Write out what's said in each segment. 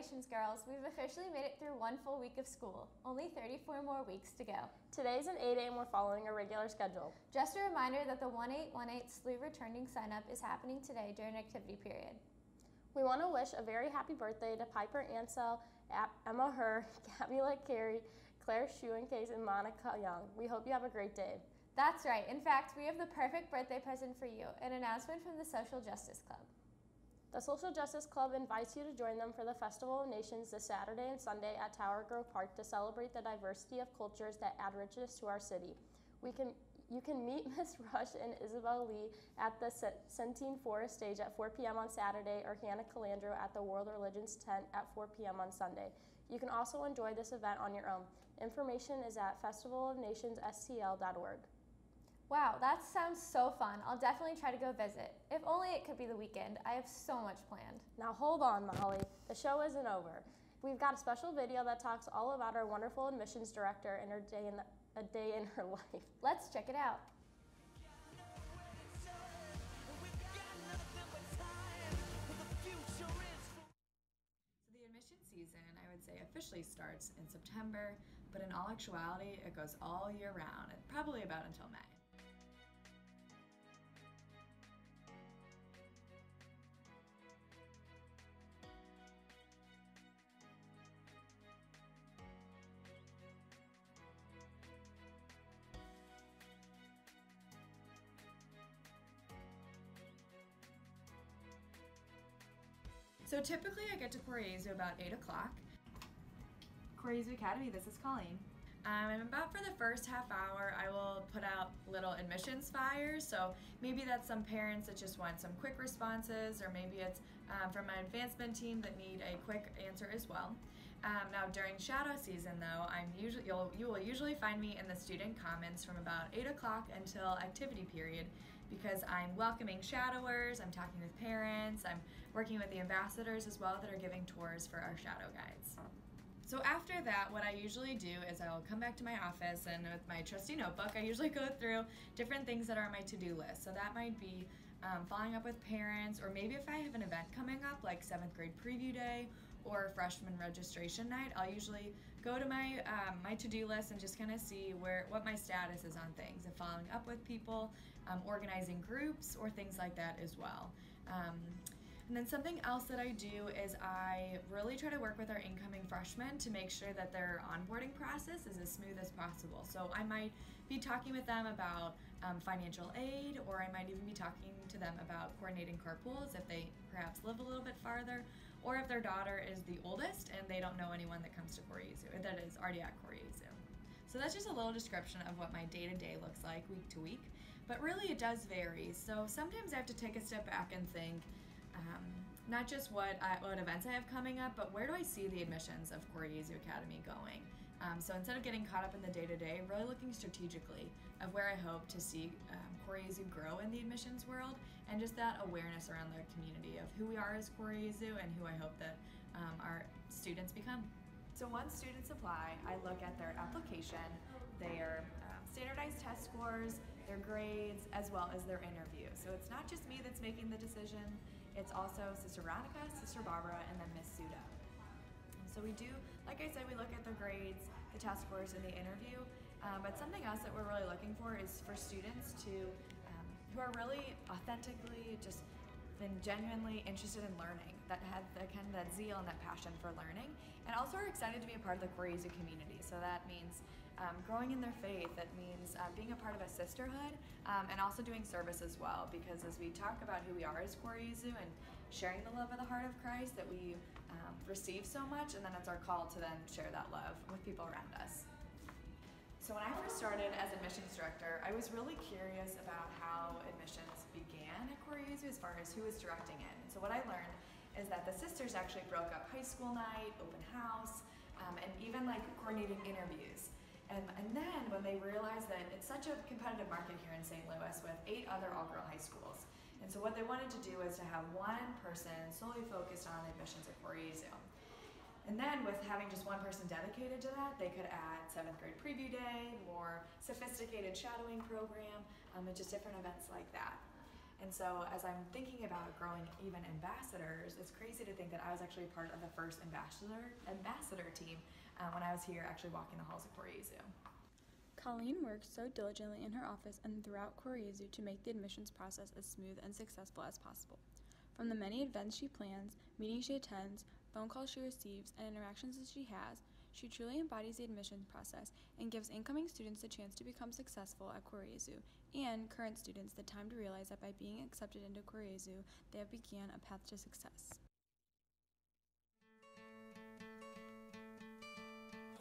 Congratulations, girls. We've officially made it through one full week of school. Only 34 more weeks to go. Today's an 8 a.m. We're following a regular schedule. Just a reminder that the 1818 SLU returning sign-up is happening today during activity period. We want to wish a very happy birthday to Piper Ansell, Emma Herr, Gabby Carey, Claire Schuencase, and Monica Young. We hope you have a great day. That's right. In fact, we have the perfect birthday present for you, an announcement from the Social Justice Club. The Social Justice Club invites you to join them for the Festival of Nations this Saturday and Sunday at Tower Grove Park to celebrate the diversity of cultures that add richness to our city. You can meet Miss Rush and Isabel Lee at the Centene Forest stage at 4 p.m. on Saturday, or Hannah Calandro at the World Religions tent at 4 p.m. on Sunday. You can also enjoy this event on your own. Information is at festivalofnationsstl.org. Wow, that sounds so fun. I'll definitely try to go visit. If only it could be the weekend. I have so much planned. Now hold on, Molly. The show isn't over. We've got a special video that talks all about our wonderful admissions director and her a day in her life. Let's check it out. So the admission season, I would say, officially starts in September, but in all actuality, it goes all year round, and probably about until May. So typically I get to Koryezu about 8 o'clock. Koryezu Academy, this is Colleen. And about for the first half hour, I will put out little admissions flyers. So maybe that's some parents that just want some quick responses, or maybe it's from my advancement team that need a quick answer as well. Now during shadow season though, you will usually find me in the student commons from about 8 o'clock until activity period, because I'm welcoming shadowers, I'm talking with parents, I'm working with the ambassadors as well that are giving tours for our shadow guides. So after that, what I usually do is I'll come back to my office, and with my trusty notebook, I usually go through different things that are on my to-do list. So that might be following up with parents, or maybe if I have an event coming up like 7th grade preview day or freshman registration night, I'll usually go to my my to-do list and just kind of see what my status is on things, and following up with people, organizing groups or things like that as well. And then something else that I do is I really try to work with our incoming freshmen to make sure that their onboarding process is as smooth as possible. So I might be talking with them about financial aid, or I might even be talking to them about coordinating carpools if they perhaps live a little bit farther, or if their daughter is the oldest and they don't know anyone that comes to Koryezu, or that is already at Koryezu. So that's just a little description of what my day-to-day looks like week to week, but really it does vary. So sometimes I have to take a step back and think, not just what events I have coming up, but where do I see the admissions of Koryezu Academy going? So instead of getting caught up in the day-to-day, really looking strategically of where I hope to see Koryezu grow in the admissions world, and just that awareness around the community of who we are as Koryezu and who I hope that our students become. So once students apply, I look at their application, their standardized test scores, their grades, as well as their interview. So it's not just me that's making the decision, it's also Sister Veronica, Sister Barbara, and then Miss Suda. So we do, like I said, we look at the grades, the test scores, and the interview, but something else that we're really looking for is for students who are really authentically just been genuinely interested in learning, that have that zeal and that passion for learning, and also are excited to be a part of the Koryezu community. So that means growing in their faith, that means being a part of a sisterhood, and also doing service as well, because as we talk about who we are as Koryezu and sharing the love of the heart of Christ, that we receive so much, and then it's our call to then share that love with people around us. So when I first started as admissions director, I was really curious about how admissions began at Koryezu as far as who was directing it. And so what I learned is that the sisters actually broke up high school night, open house, and even like coordinating interviews. And then when they realized that it's such a competitive market here in St. Louis with 8 other all-girl high schools. And so what they wanted to do was to have one person solely focused on admissions at Koryezu. And then with having just one person dedicated to that, they could add 7th grade preview day, more sophisticated shadowing program, and just different events like that. And And so as I'm thinking about growing even ambassadors, it's crazy to think that I was actually part of the first ambassador team when I was here actually walking the halls of Koryezu. Colleen works so diligently in her office and throughout Koryezu to make the admissions process as smooth and successful as possible. From the many events she plans, meetings she attends, phone calls she receives, and interactions that she has, she truly embodies the admissions process and gives incoming students the chance to become successful at Koryezu, and current students the time to realize that by being accepted into Koryezu, they have began a path to success.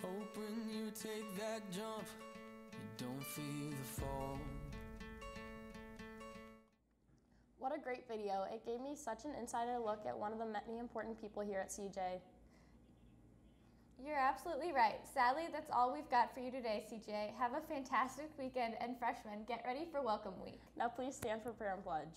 Hope when you take that jump, you don't feel the fall. What a great video. It gave me such an insider look at one of the many important people here at CJ. You're absolutely right. Sadly, that's all we've got for you today, CJ. Have a fantastic weekend, and freshmen, get ready for Welcome Week. Now please stand for prayer and pledge.